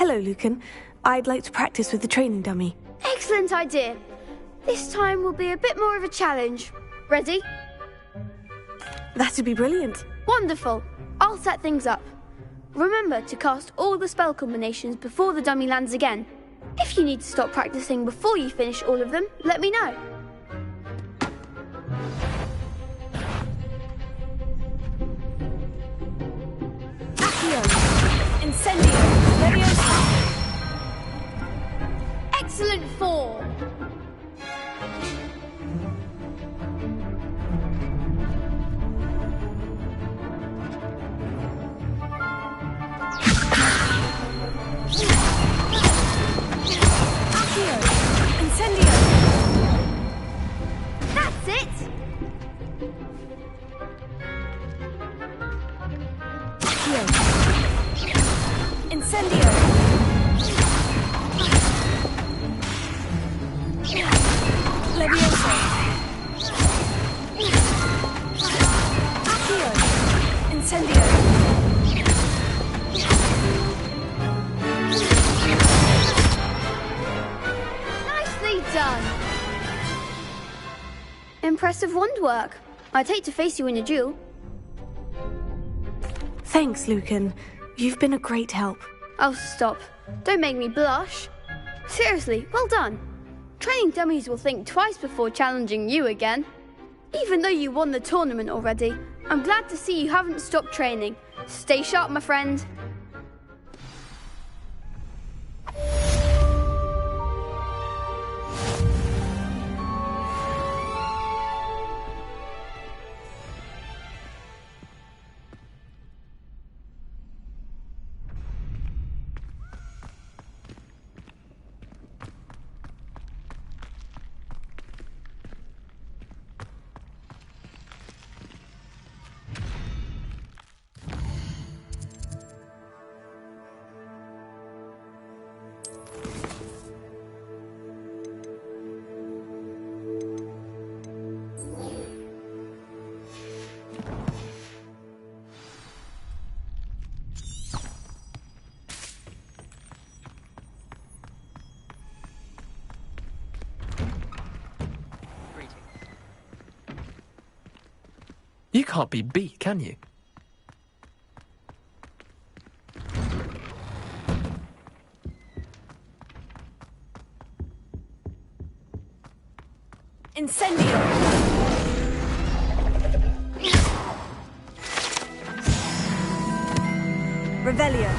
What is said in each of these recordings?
Hello, Lucan. I'd like to practice with the training dummy. Excellent idea. This time will be a bit more of a challenge. Ready? That'd be brilliant. Wonderful. I'll set things up. Remember to cast all the spell combinations before the dummy lands again. If you need to stop practicing before you finish all of them, let me know. Accio! Incendio! Leviosa! Excellent form! Incendio! That's it! Accio! Incendio! Leviosa! Accio! Incendio! Done. Impressive wand work. I'd hate to face you in a duel. Thanks, Lucan. You've been a great help. Oh, stop. Don't make me blush. Seriously, well done. Training dummies will think twice before challenging you again. Even though you won the tournament already, I'm glad to see you haven't stopped training. Stay sharp, my friend. You can't be beat, can you? Incendio! Revelio!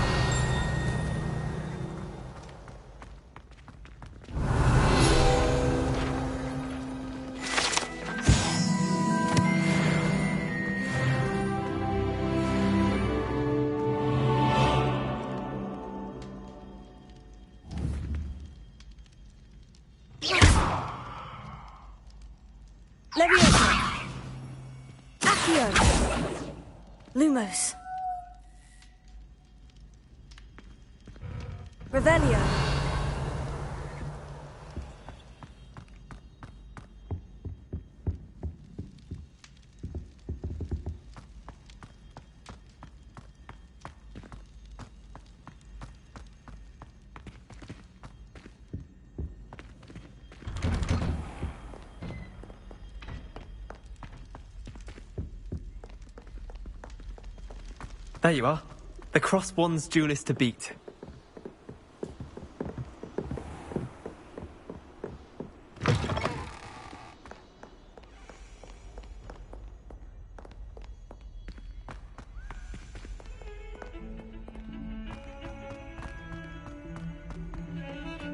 Leviosa! Accio! Lumos! Revelio! There you are. The Cross Wands duelist to beat.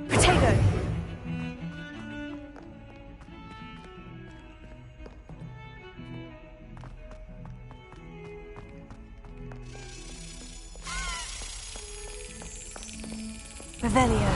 Protego! Revelio.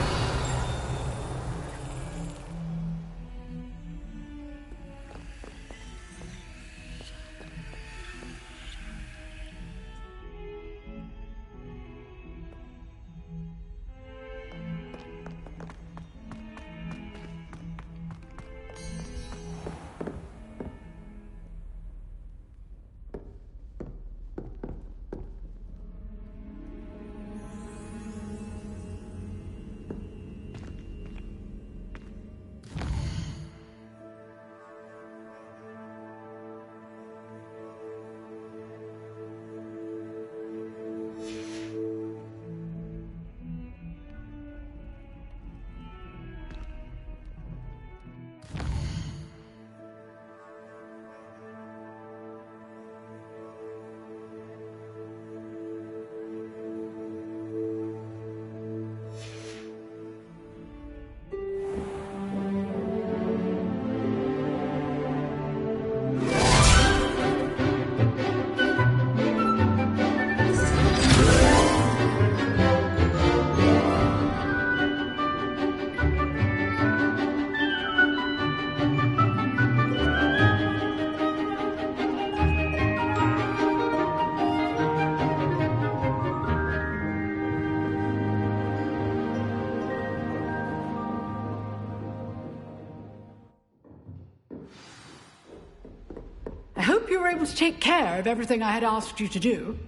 hope you were able to take care of everything I had asked you to do.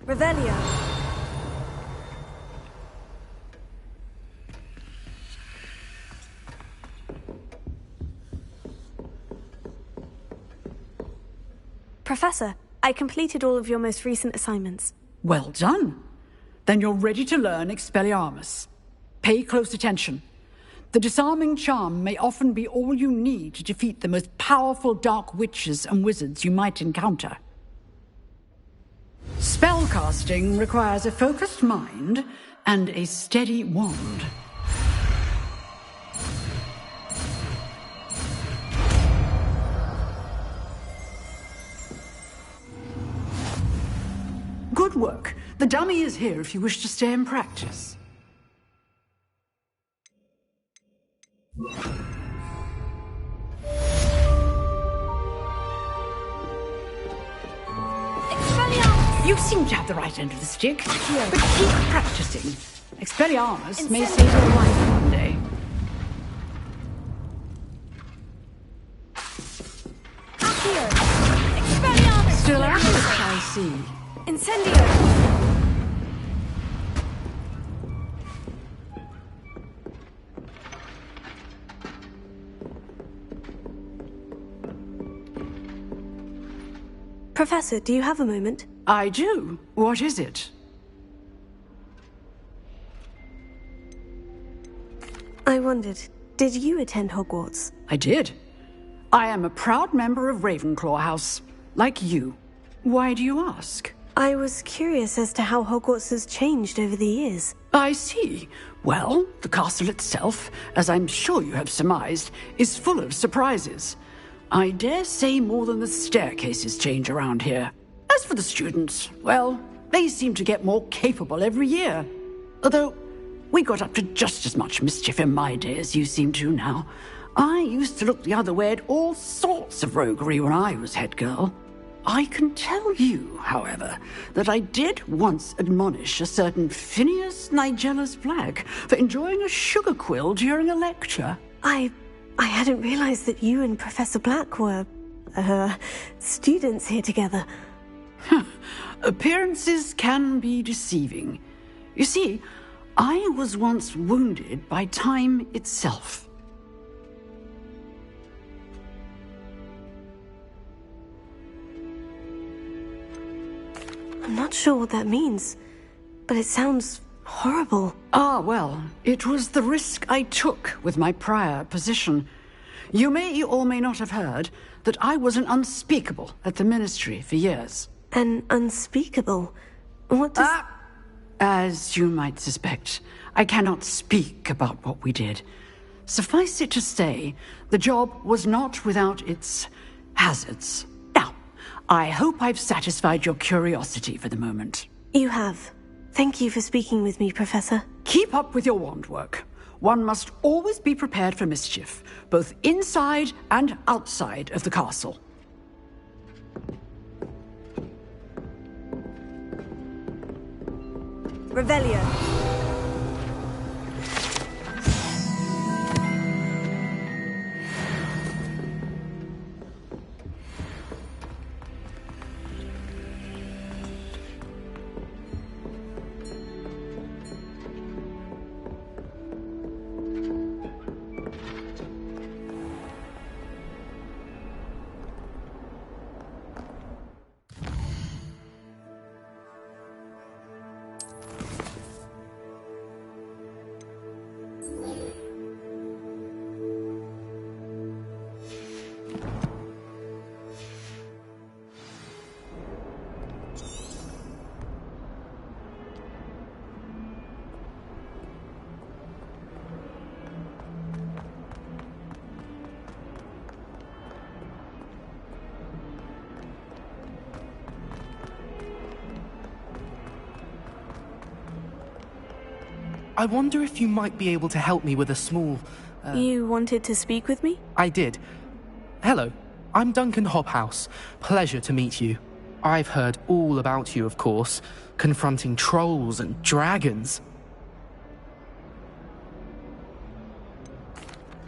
Revelio. Professor, I completed all of your most recent assignments. Well done. Then you're ready to learn Expelliarmus. Pay close attention. The disarming charm may often be all you need to defeat the most powerful dark witches and wizards you might encounter. Spellcasting requires a focused mind and a steady wand. Good work. The dummy is here if you wish to stay and practice. Expelliarmus! You seem to have the right end of the stick, Accio. but keep practicing. Expelliarmus may save your life one day. Accio! Expelliarmus! Still at it, I see. Incendio! Professor, do you have a moment? I do. What is it? I wondered, did you attend Hogwarts? I did. I am a proud member of Ravenclaw House, like you. Why do you ask? I was curious as to how Hogwarts has changed over the years. I see. Well, the castle itself, as I'm sure you have surmised, is full of surprises. I dare say more than the staircases change around here. As for the students, well, they seem to get more capable every year. Although, we got up to just as much mischief in my day as you seem to now. I used to look the other way at all sorts of roguery when I was head girl. I can tell you, however, that I did once admonish a certain Phineas Nigellus Black for enjoying a sugar quill during a lecture. I hadn't realized that you and Professor Black were, students here together. Appearances can be deceiving. You see, I was once wounded by time itself. I'm not sure what that means, but it sounds horrible. Ah, well, it was the risk I took with my prior position. You may or may not have heard that I was an unspeakable at the Ministry for years. An unspeakable? What does... As you might suspect, I cannot speak about what we did. Suffice it to say, the job was not without its hazards. Now, I hope I've satisfied your curiosity for the moment. You have. Thank you for speaking with me, Professor. Keep up with your wand work. One must always be prepared for mischief, both inside and outside of the castle. Revelio. I wonder if you might be able to help me with a small... You wanted to speak with me? I did. Hello, I'm Duncan Hobhouse. Pleasure to meet you. I've heard all about you, of course, confronting trolls and dragons.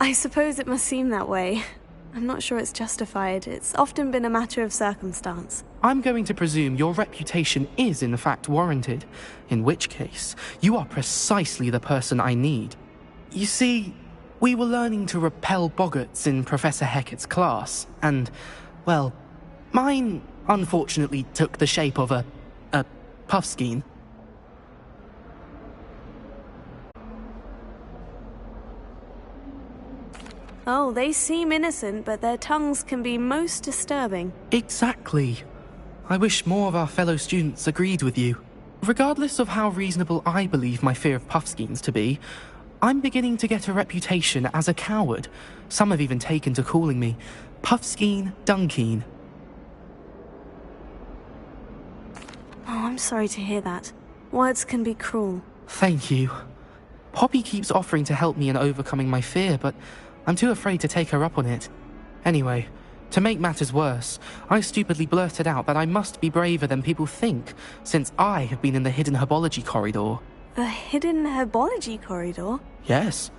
I suppose it must seem that way. I'm not sure it's justified. It's often been a matter of circumstance. I'm going to presume your reputation is in fact warranted, in which case, you are precisely the person I need. You see, we were learning to repel boggarts in Professor Hecat's class, and, well, mine unfortunately took the shape of a puffskein. Oh, they seem innocent, but their tongues can be most disturbing. Exactly. I wish more of our fellow students agreed with you. Regardless of how reasonable I believe my fear of puffskeins to be, I'm beginning to get a reputation as a coward. Some have even taken to calling me Puffskeen Dunkeen. Oh, I'm sorry to hear that. Words can be cruel. Thank you. Poppy keeps offering to help me in overcoming my fear, but I'm too afraid to take her up on it. Anyway, to make matters worse, I stupidly blurted out that I must be braver than people think, since I have been in the hidden herbology corridor. The hidden herbology corridor? Yes.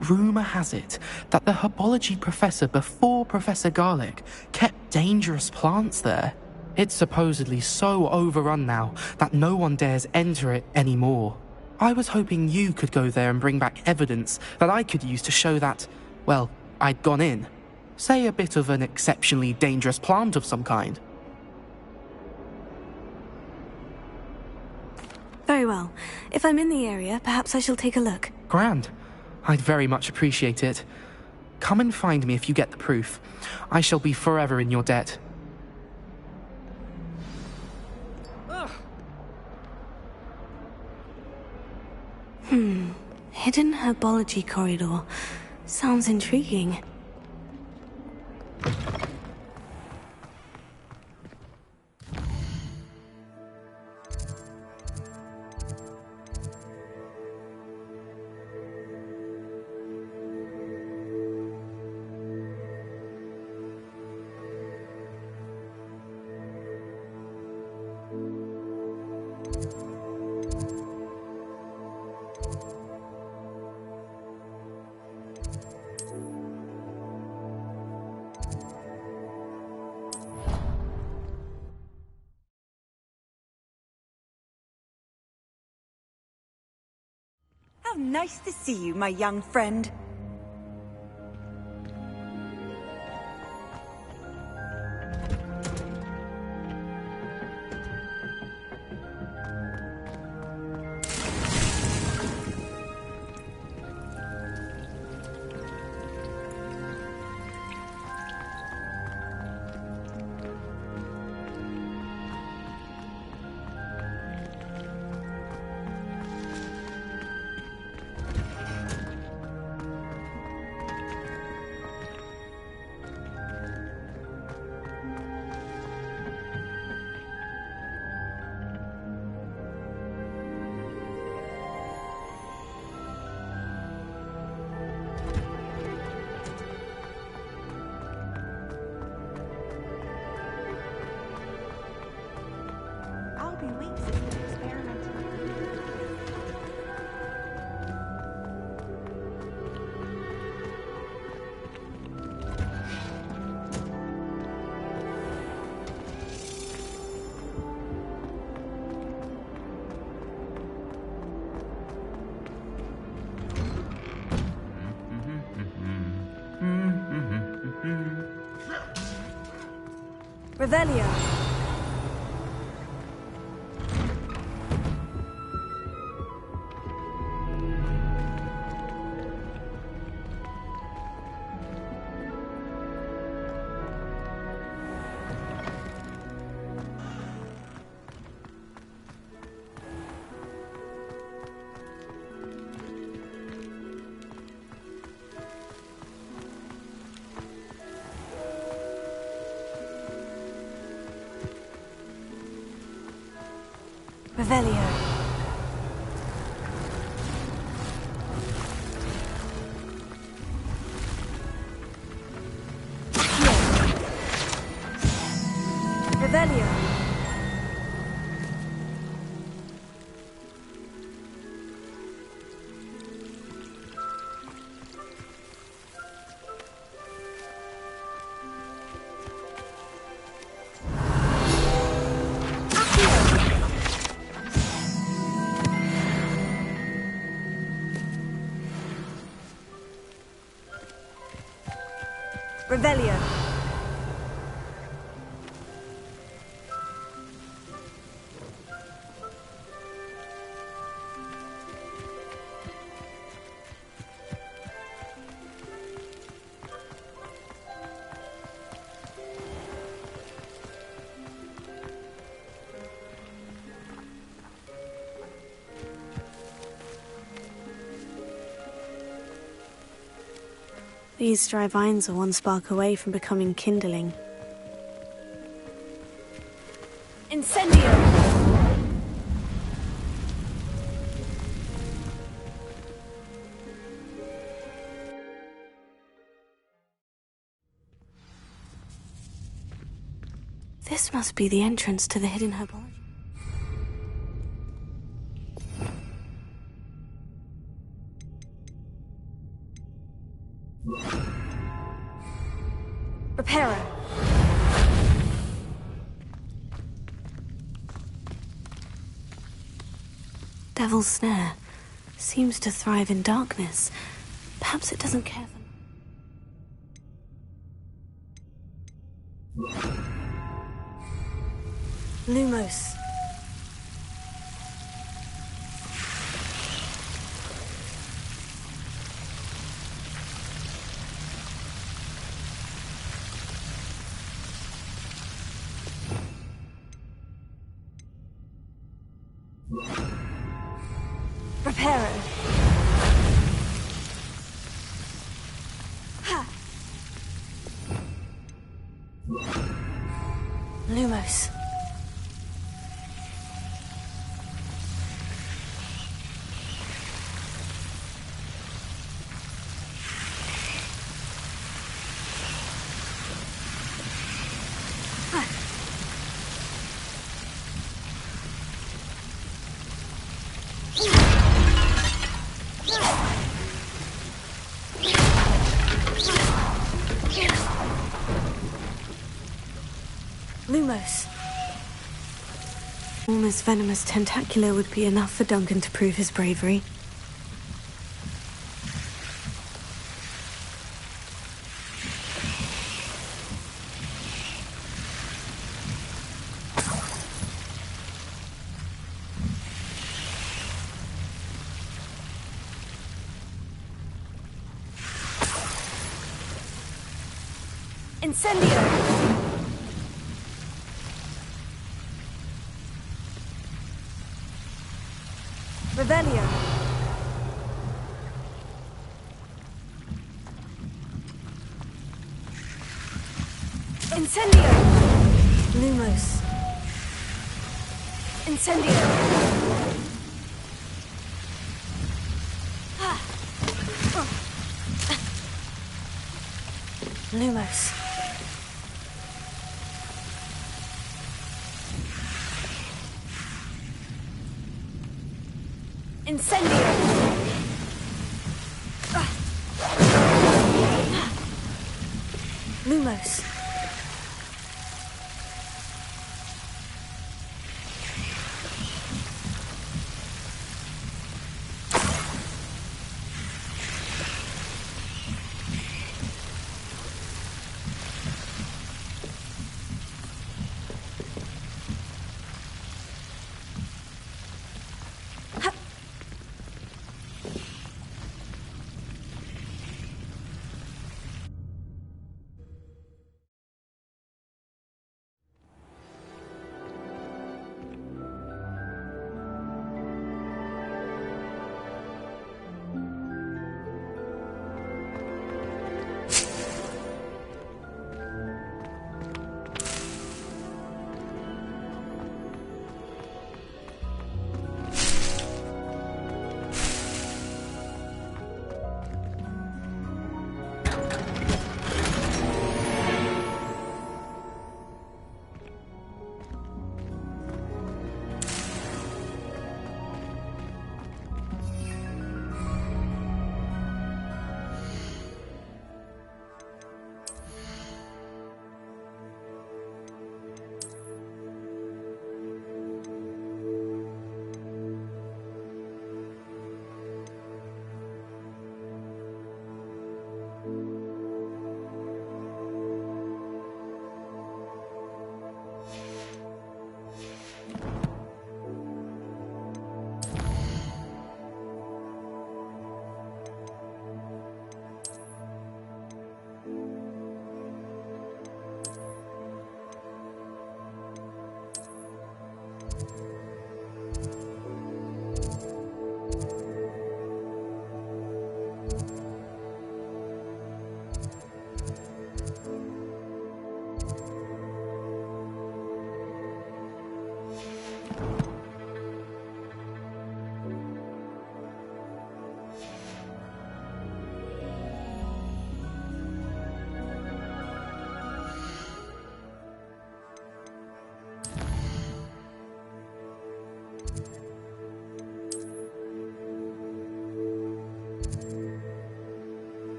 Rumour has it that the herbology professor before Professor Garlic kept dangerous plants there. It's supposedly so overrun now that no one dares enter it anymore. I was hoping you could go there and bring back evidence that I could use to show that, well, I'd gone in. Say a bit of an exceptionally dangerous plant of some kind. Very well. If I'm in the area, perhaps I shall take a look. Grand. I'd very much appreciate it. Come and find me if you get the proof. I shall be forever in your debt. Hidden herbology corridor. Sounds intriguing. How nice to see you, my young friend. Revelio. Revelio. Revelio. Revelio. These dry vines are one spark away from becoming kindling. Incendio! This must be the entrance to the hidden herbology. Reparo. Devil's Snare seems to thrive in darkness. Perhaps it doesn't care for me. Lumos. Reparo. Ha. Lumos. Lumos. Almost venomous tentacular would be enough for Duncan to prove his bravery. Incendio! Revelio. Incendio! Lumos. Incendio! Lumos. Incendio! Lumos.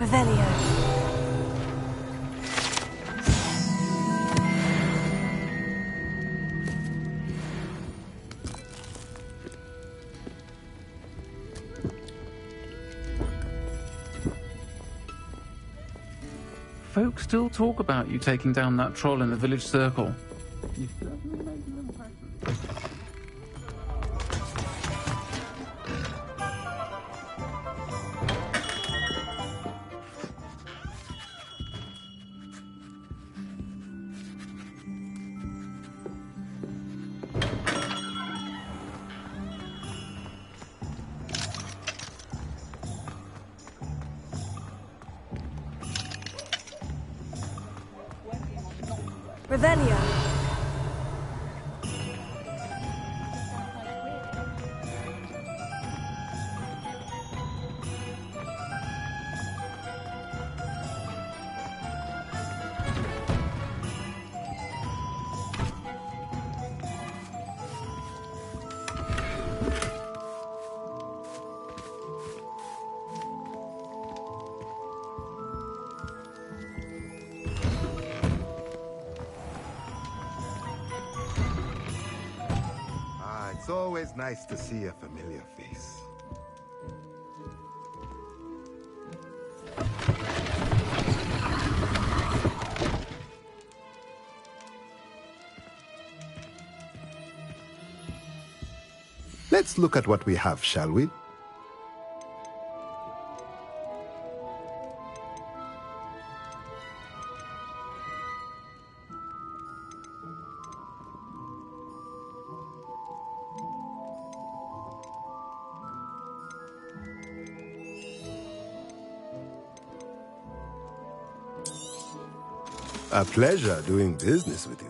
Revelio. Folks still talk about you taking down that troll in the village circle. You certainly made an impression. Revelio. It's always nice to see a familiar face. Let's look at what we have, shall we? A pleasure doing business with you.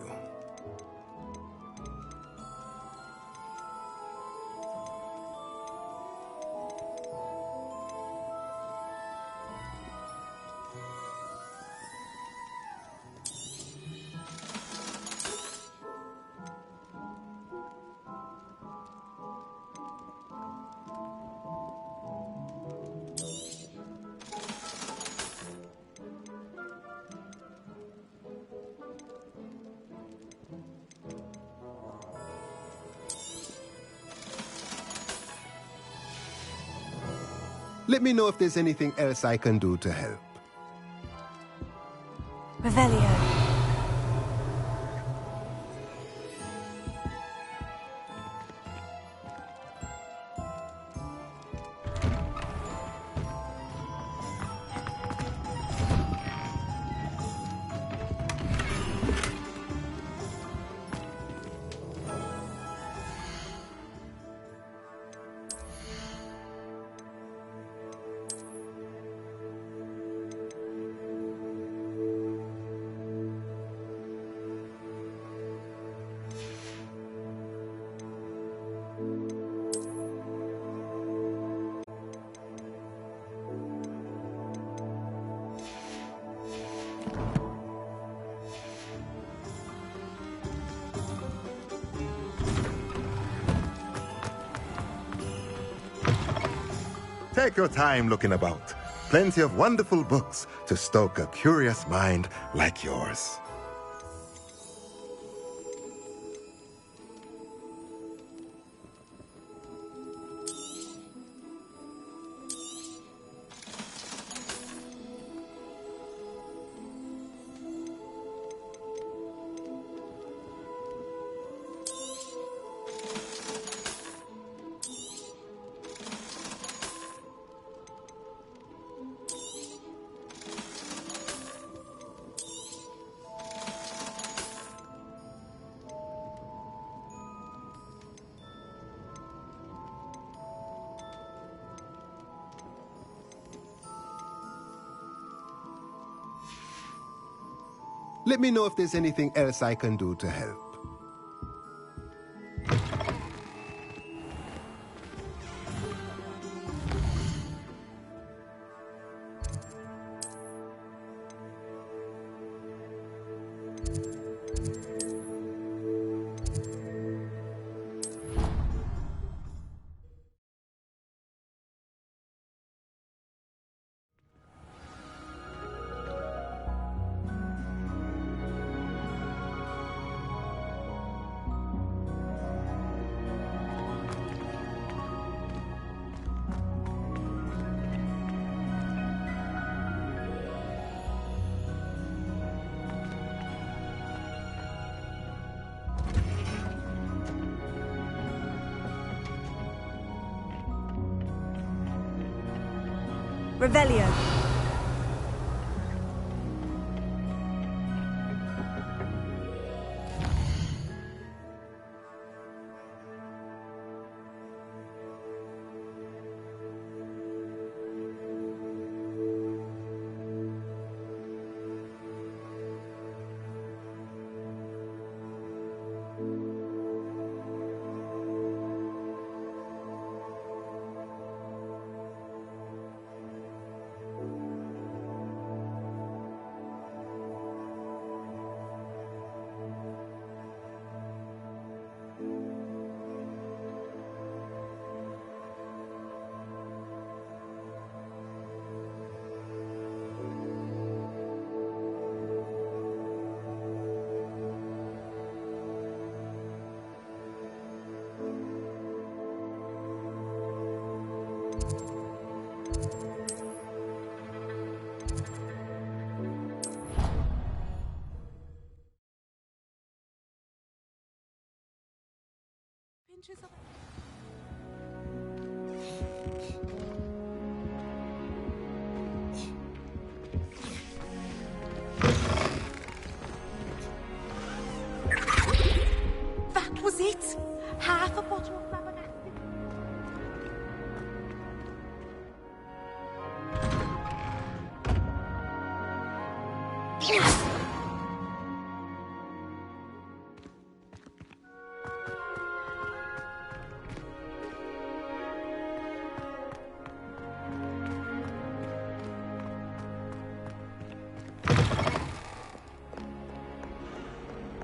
Let me know if there's anything else I can do to help. Revelio. Take your time looking about. Plenty of wonderful books to stoke a curious mind like yours. Let me know if there's anything else I can do to help. Revelio. That was it! Half a bottle of flabbergasted.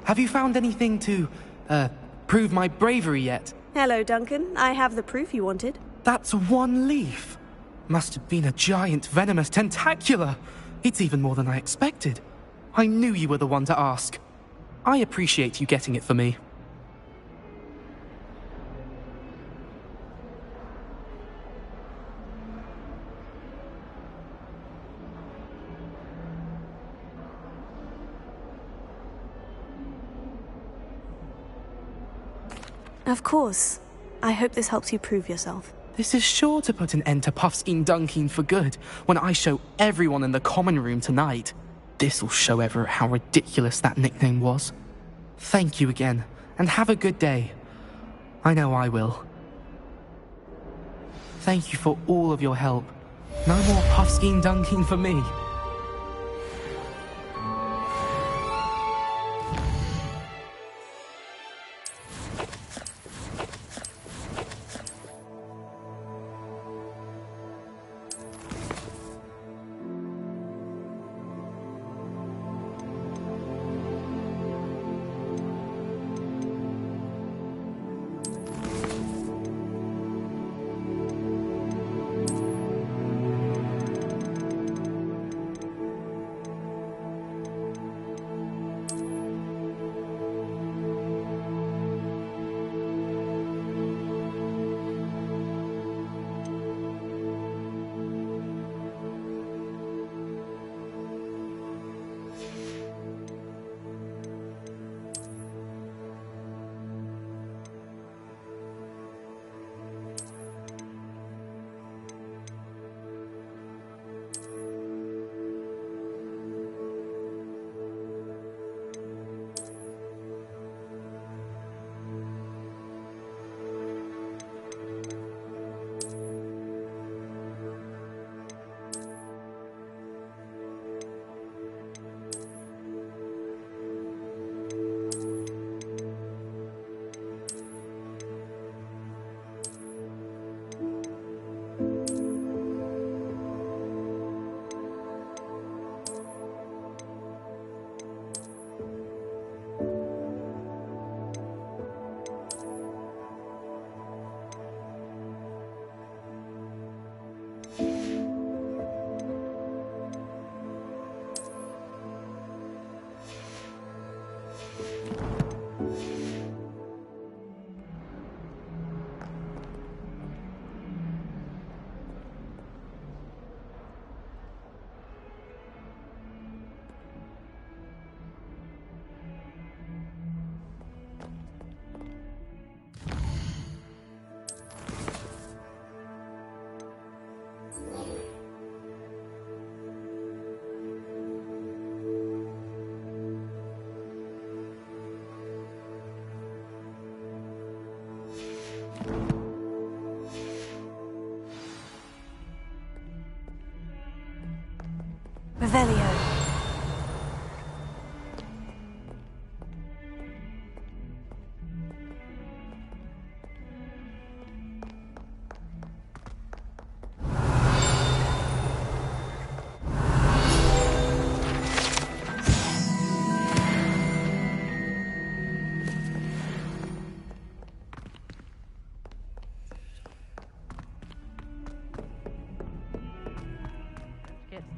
Have you found anything to, prove my bravery yet? Hello, Duncan. I have the proof you wanted. That's one leaf. Must have been a giant venomous tentacula. It's even more than I expected. I knew you were the one to ask. I appreciate you getting it for me. Of course. I hope this helps you prove yourself. This is sure to put an end to Puffskein Dunking for good when I show everyone in the common room tonight. This'll show Everett how ridiculous that nickname was. Thank you again, and have a good day. I know I will. Thank you for all of your help. No more Puffskein Dunking for me.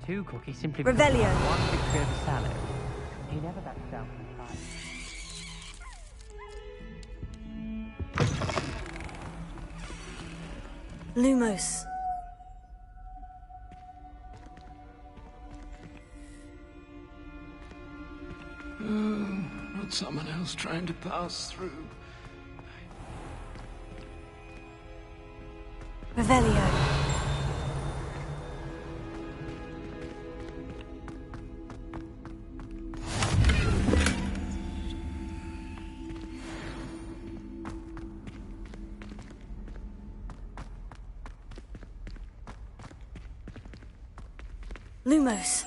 two cookies simply Revelio. because he won one victory over salad. He never backs down from the fight. Lumos. Not someone else trying to pass through. Revelio. Lumos.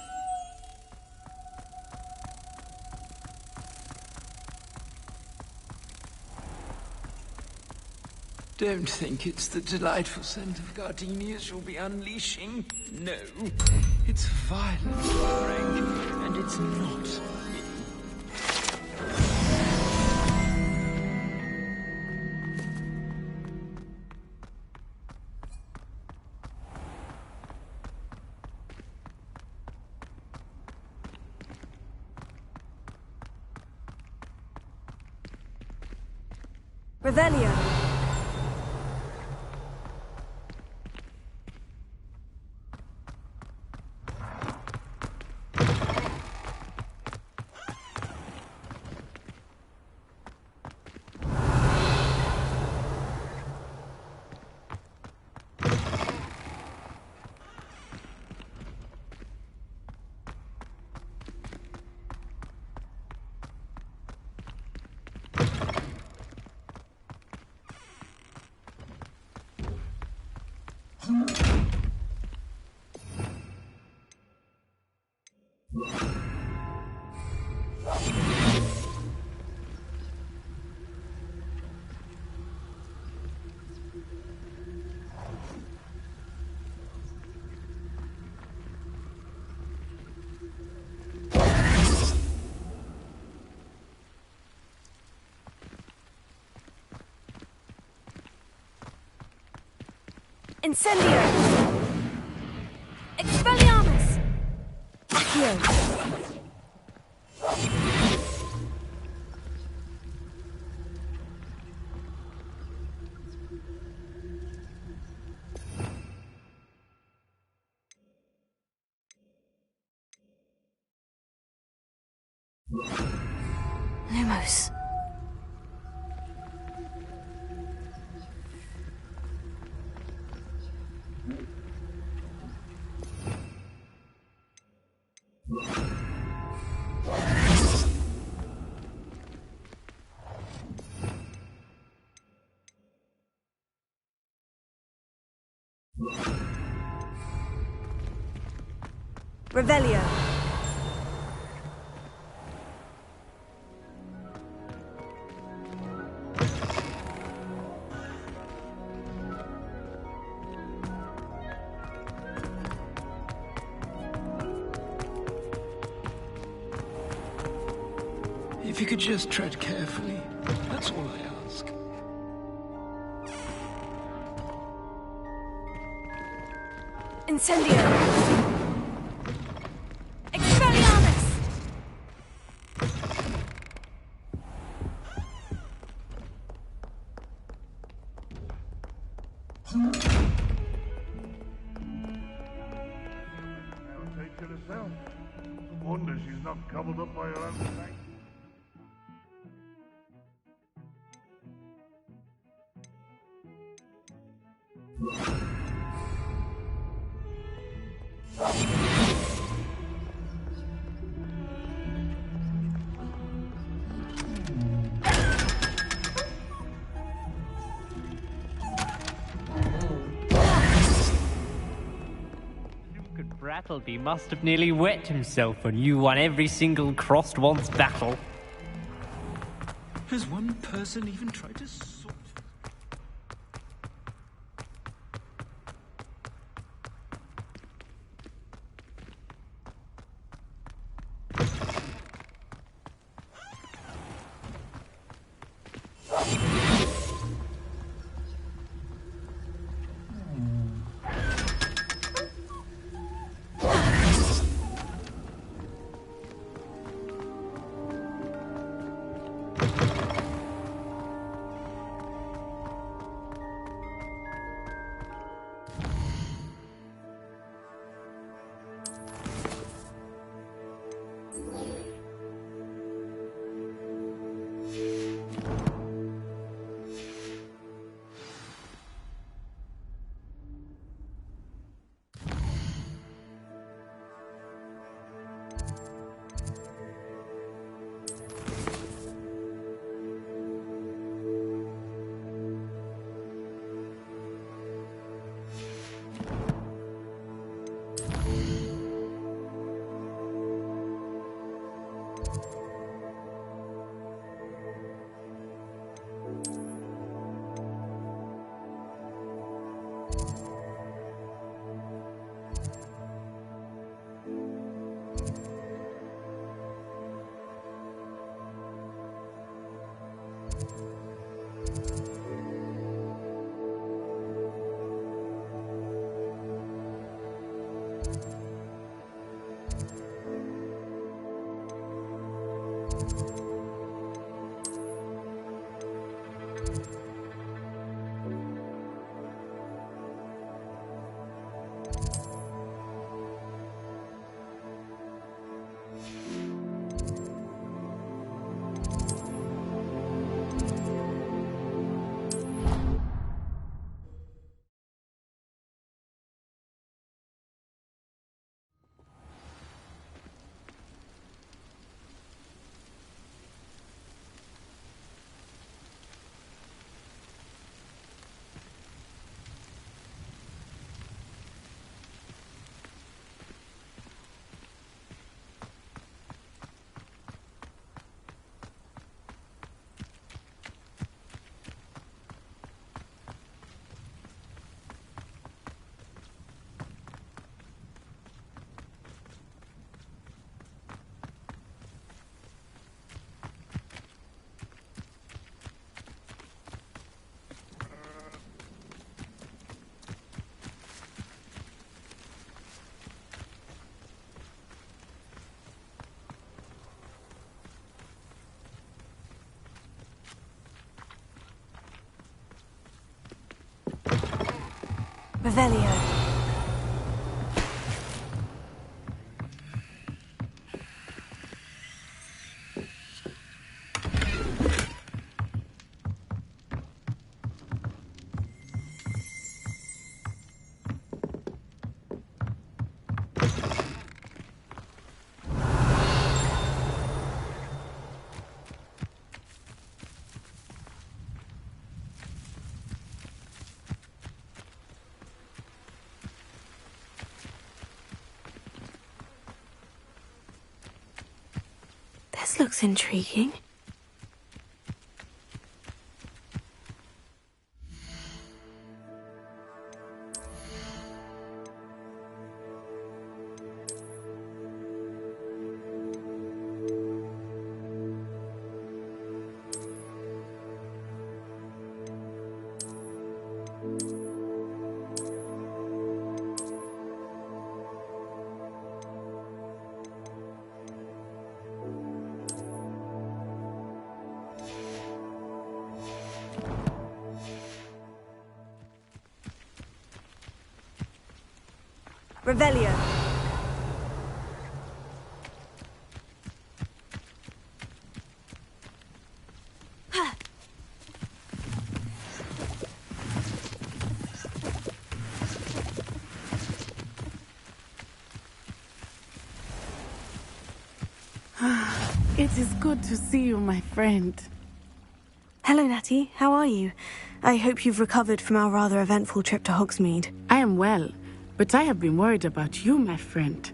Don't think it's the delightful scent of gardenias you'll be unleashing. No, it's violence, Frank, and it's not me. Revelio. Incendio! Expelliarmus! Accio! Lumos. Revelio. If you could just tread carefully, that's all I ask. Incendio! Expelliarmus! Now take to herself. Wonder she's not gobbled up by her own tank. Brattleby must have nearly wet himself when you won every single crossed once battle. Has one person even tried to sort? Revelio. This looks intriguing. Revelio. It is good to see you, my friend. Hello, Natty. How are you? I hope you've recovered from our rather eventful trip to Hogsmeade. I am well, but I have been worried about you, my friend.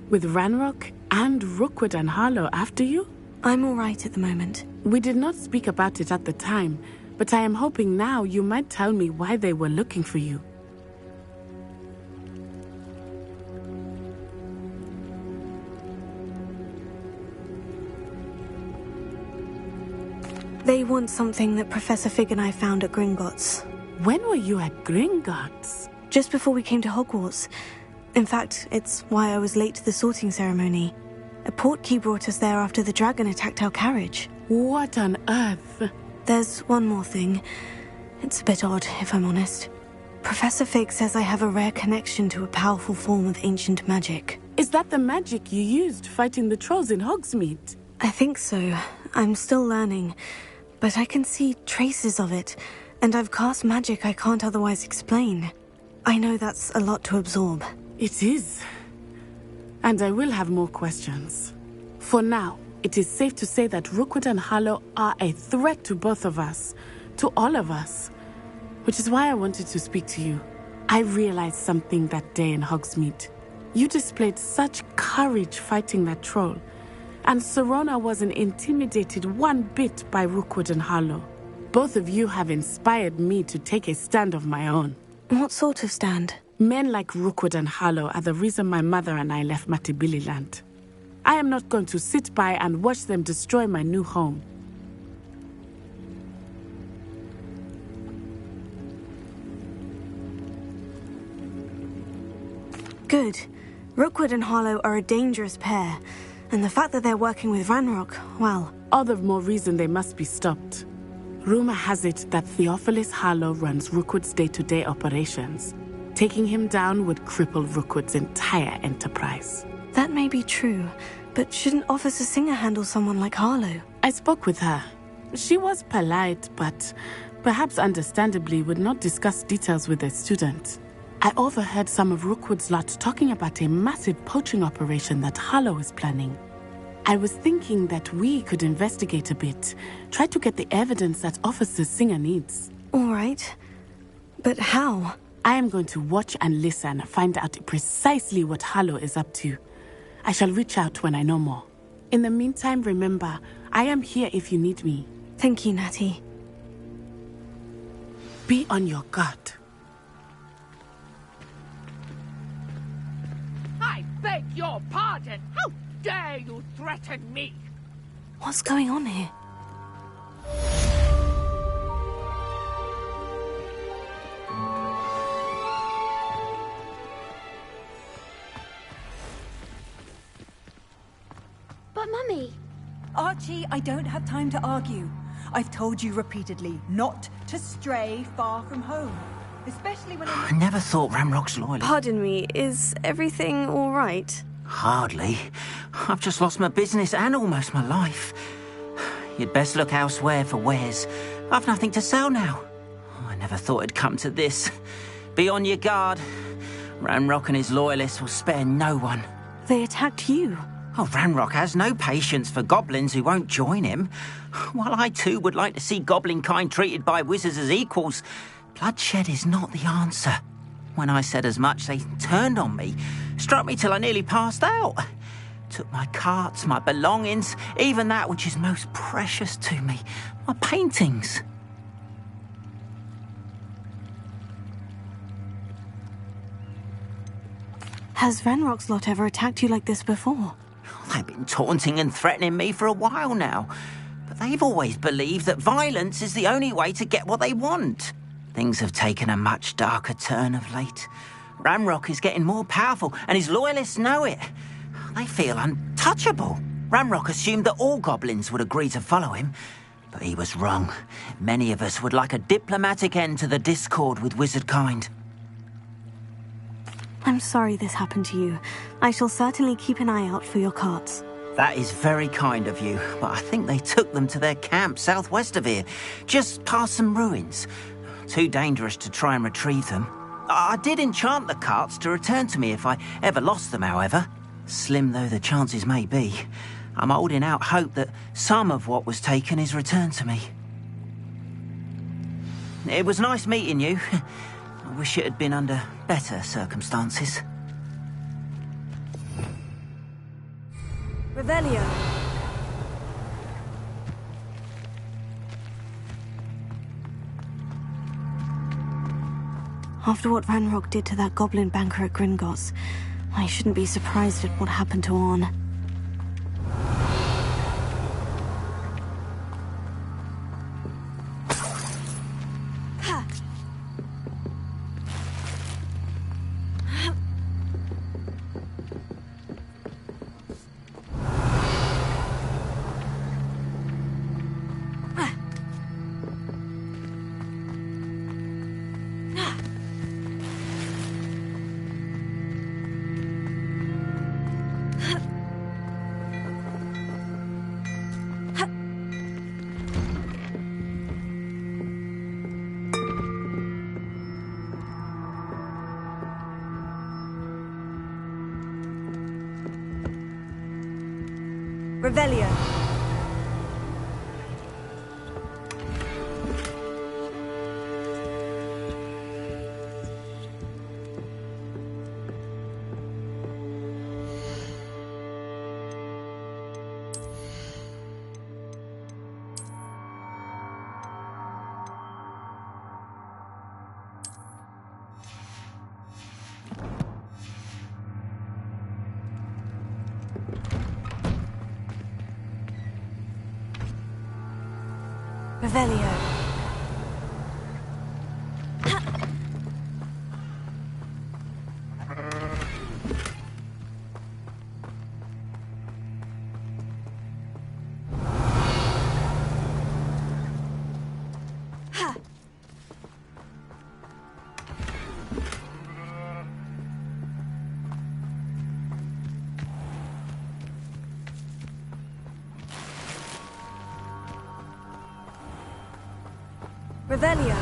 With Ranrock and Rookwood and Harlow after you? I'm all right at the moment. We did not speak about it at the time, but I am hoping now you might tell me why they were looking for you. They want something that Professor Fig and I found at Gringotts. When were you at Gringotts? Just before we came to Hogwarts. In fact, it's why I was late to the sorting ceremony. A portkey brought us there after the dragon attacked our carriage. What on earth? There's one more thing. It's a bit odd, if I'm honest. Professor Fig says I have a rare connection to a powerful form of ancient magic. Is that the magic you used fighting the trolls in Hogsmeade? I think so. I'm still learning. But I can see traces of it, and I've cast magic I can't otherwise explain. I know that's a lot to absorb. It is. And I will have more questions. For now, it is safe to say that Rookwood and Harlow are a threat to both of us. To all of us. Which is why I wanted to speak to you. I realized something that day in Hogsmeade. You displayed such courage fighting that troll. And Serona wasn't intimidated one bit by Rookwood and Harlow. Both of you have inspired me to take a stand of my own. What sort of stand? Men like Rookwood and Harlow are the reason my mother and I left Matibili land. I am not going to sit by and watch them destroy my new home. Good. Rookwood and Harlow are a dangerous pair, and the fact that they're working with Ranrock, well... All the more reason they must be stopped. Rumor has it that Theophilus Harlow runs Rookwood's day-to-day operations. Taking him down would cripple Rookwood's entire enterprise. That may be true, but shouldn't Officer Singer handle someone like Harlow? I spoke with her. She was polite, but perhaps understandably would not discuss details with a student. I overheard some of Rookwood's lot talking about a massive poaching operation that Harlow is planning. I was thinking that we could investigate a bit, try to get the evidence that Officer Singer needs. All right. But how? I am going to watch and listen, find out precisely what Harlow is up to. I shall reach out when I know more. In the meantime, remember, I am here if you need me. Thank you, Natty. Be on your guard. I beg your pardon. How dare you threaten me? What's going on here? But Mummy... Archie, I don't have time to argue. I've told you repeatedly not to stray far from home. Especially when I never thought Ramrock's loyal. Pardon me, is everything all right? Hardly. I've just lost my business and almost my life. You'd best look elsewhere for wares. I've nothing to sell now. I never thought it'd come to this. Be on your guard. Ramrock and his loyalists will spare no one. They attacked you. Oh, Ranrock has no patience for goblins who won't join him. While I too would like to see goblin kind treated by wizards as equals, bloodshed is not the answer. When I said as much, they turned on me, struck me till I nearly passed out. Took my carts, my belongings, even that which is most precious to me, my paintings. Has Ranrock's lot ever attacked you like this before? They've been taunting and threatening me for a while now, but they've always believed that violence is the only way to get what they want. Things have taken a much darker turn of late. Ranrock is getting more powerful, and his loyalists know it. They feel untouchable. Ranrock assumed that all goblins would agree to follow him, but he was wrong. Many of us would like a diplomatic end to the discord with wizard kind. I'm sorry this happened to you. I shall certainly keep an eye out for your carts. That is very kind of you, but I think they took them to their camp southwest of here, just past some ruins. Too dangerous to try and retrieve them. I did enchant the carts to return to me if I ever lost them, however. Slim though the chances may be, I'm holding out hope that some of what was taken is returned to me. It was nice meeting you. I wish it had been under better circumstances. Revelio. After what Ranrock did to that goblin banker at Gringotts, I shouldn't be surprised at what happened to Orn. Revelio. Revelio. Revelio.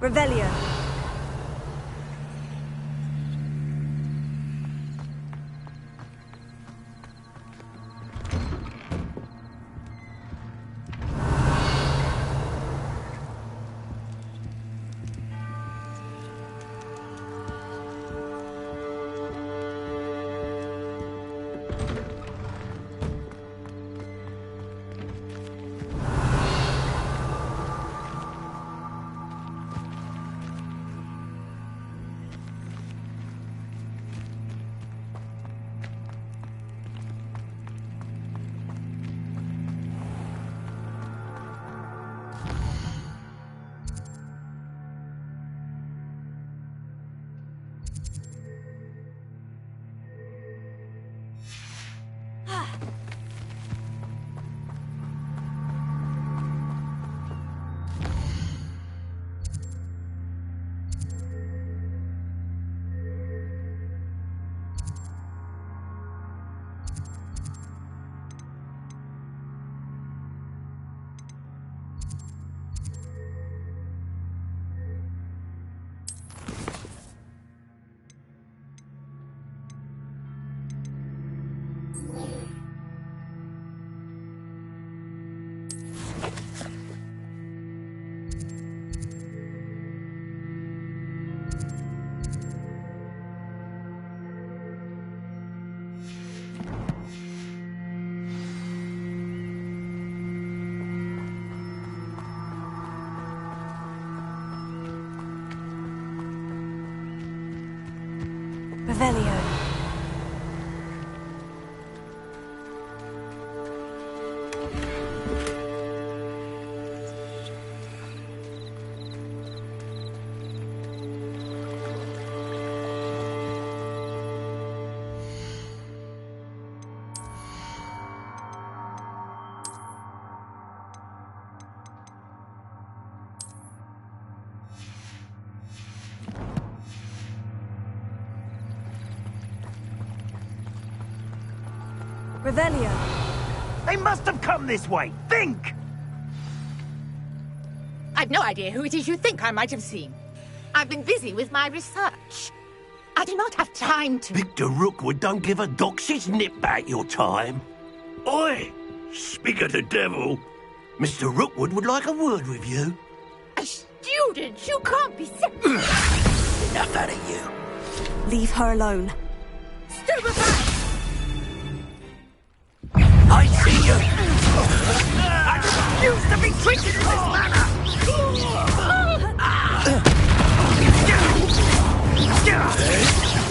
Revelio. Revelio. Revelio. They must have come this way. Think! I've no idea who it is you think I might have seen. I've been busy with my research. I do not have time to... Victor Rookwood don't give a doxy's nip back your time. Oi! Speak of the devil. Mr. Rookwood would like a word with you. A student? You can't be sick. Enough out of you. Leave her alone. Stupefy! I see you! I refuse to be treated in this manner!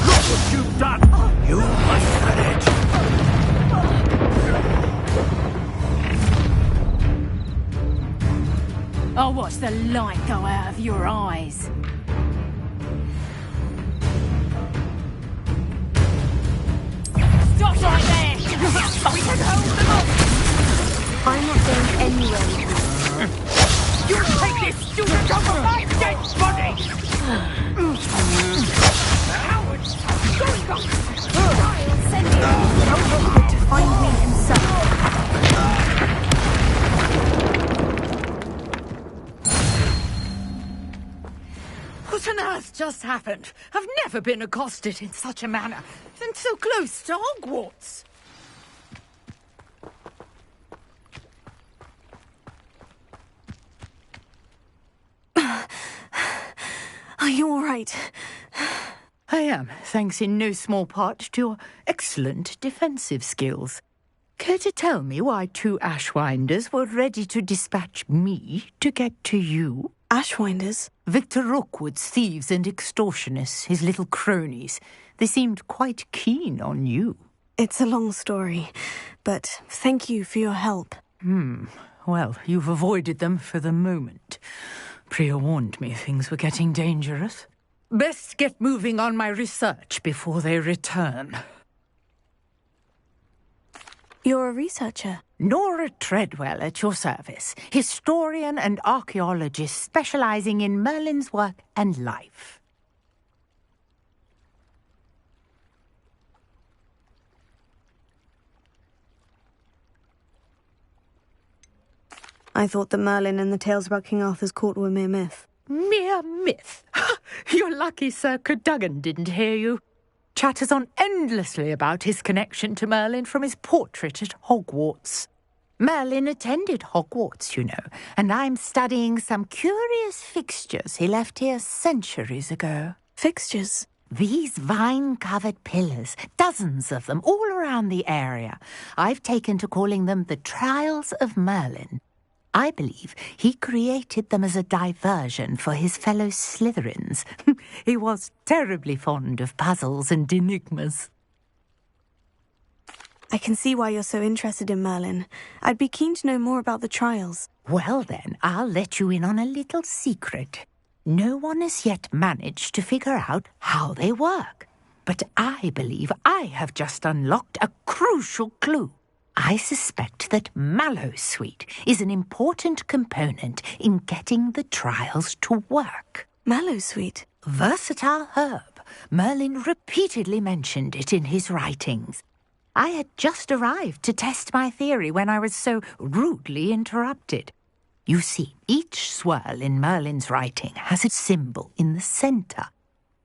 Look what you've done! You must let it! I'll watch the light go out of your eyes. can't hold them off! I'm not going anywhere with you. You take this student over my dead body! Cowards! Go! I'll send you. Tell Rookwood to find me himself. What on earth just happened? I've never been accosted in such a manner, and so close to Hogwarts. Are you all right? I am, thanks in no small part to your excellent defensive skills. Care to tell me why 2 Ashwinders were ready to dispatch me to get to you? Ashwinders? Victor Rookwood's thieves and extortionists, his little cronies. They seemed quite keen on you. It's a long story, but thank you for your help. Well, you've avoided them for the moment. Priya warned me things were getting dangerous. Best get moving on my research before they return. You're a researcher? Nora Treadwell at your service, historian and archaeologist specializing in Merlin's work and life. I thought that Merlin and the tales about King Arthur's court were mere myth. Mere myth? You're lucky Sir Cadogan didn't hear you. Chatters on endlessly about his connection to Merlin from his portrait at Hogwarts. Merlin attended Hogwarts, you know, and I'm studying some curious fixtures he left here centuries ago. Fixtures? These vine-covered pillars, dozens of them, all around the area. I've taken to calling them the Trials of Merlin. I believe he created them as a diversion for his fellow Slytherins. He was terribly fond of puzzles and enigmas. I can see why you're so interested in Merlin. I'd be keen to know more about the trials. Well then, I'll let you in on a little secret. No one has yet managed to figure out how they work. But I believe I have just unlocked a crucial clue. I suspect that Mallowsweet is an important component in getting the trials to work. Mallowsweet? Versatile herb. Merlin repeatedly mentioned it in his writings. I had just arrived to test my theory when I was so rudely interrupted. You see, each swirl in Merlin's writing has a symbol in the centre.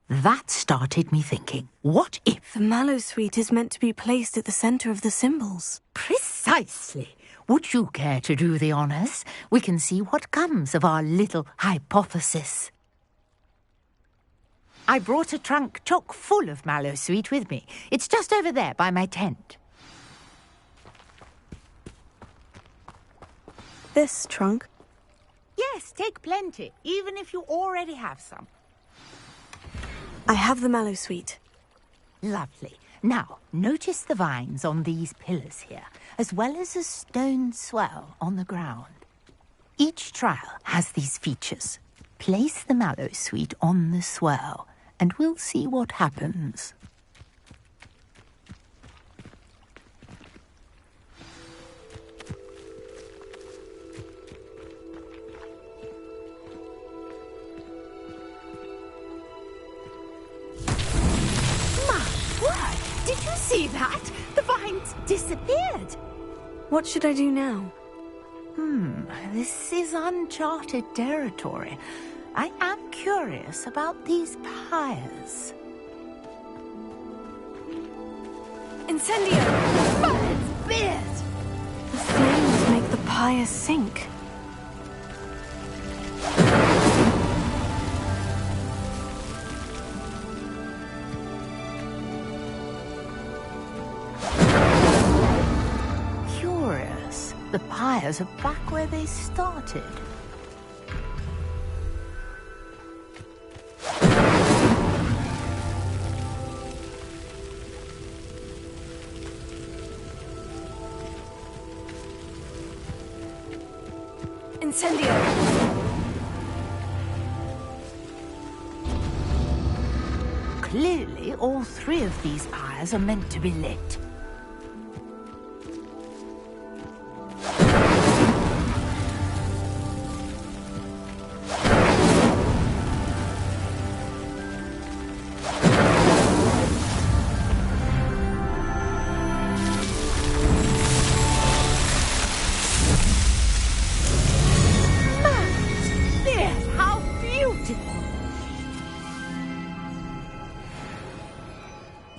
That started me thinking, what if... The Mallowsweet is meant to be placed at the centre of the symbols. Precisely. Would you care to do the honours? We can see what comes of our little hypothesis. I brought a trunk chock full of Mallowsweet with me. It's just over there by my tent. This trunk? Yes, take plenty, even if you already have some. I have the Mallowsweet. Lovely. Now, notice the vines on these pillars here, as well as a stone swell on the ground. Each trial has these features. Place the Mallowsweet on the swell, and we'll see what happens. Did you see that? The vines disappeared. What should I do now? This is uncharted territory. I am curious about these pyres. Incendio! Merlin's beard! The flames make the pyre sink. The pyres are back where they started. Incendio! Clearly, all 3 of these pyres are meant to be lit.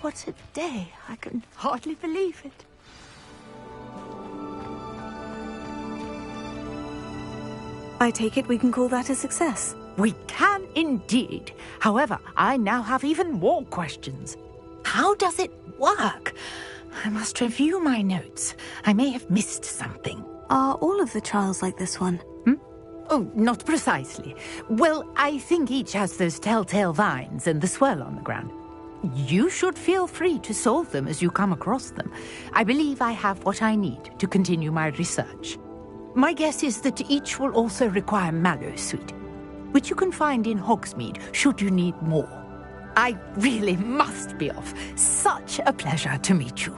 what a day. I can hardly believe it. I take it we can call that a success. We can indeed. However, I now have even more questions. How does it work? I must review my notes. I may have missed something. Are all of the trials like this one? Oh, not precisely. Well, I think each has those telltale vines and the swirl on the ground. You should feel free to solve them as you come across them. I believe I have what I need to continue my research. My guess is that each will also require mallow sweet, which you can find in Hogsmeade should you need more. I really must be off. Such a pleasure to meet you.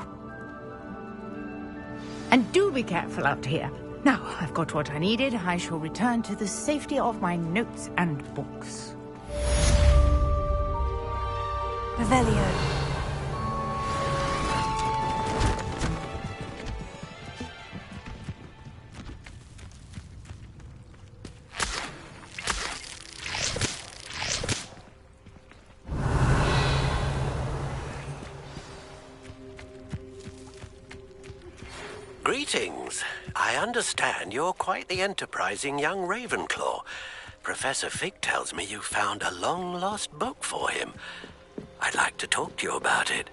And do be careful out here. Now, I've got what I needed. I shall return to the safety of my notes and books. Revelio. Greetings. I understand you're quite the enterprising young Ravenclaw. Professor Fig tells me you found a long-lost book for him. I'd like to talk to you about it.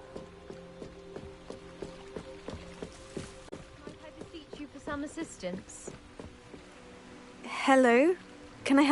Might I beseech you for some assistance? Hello?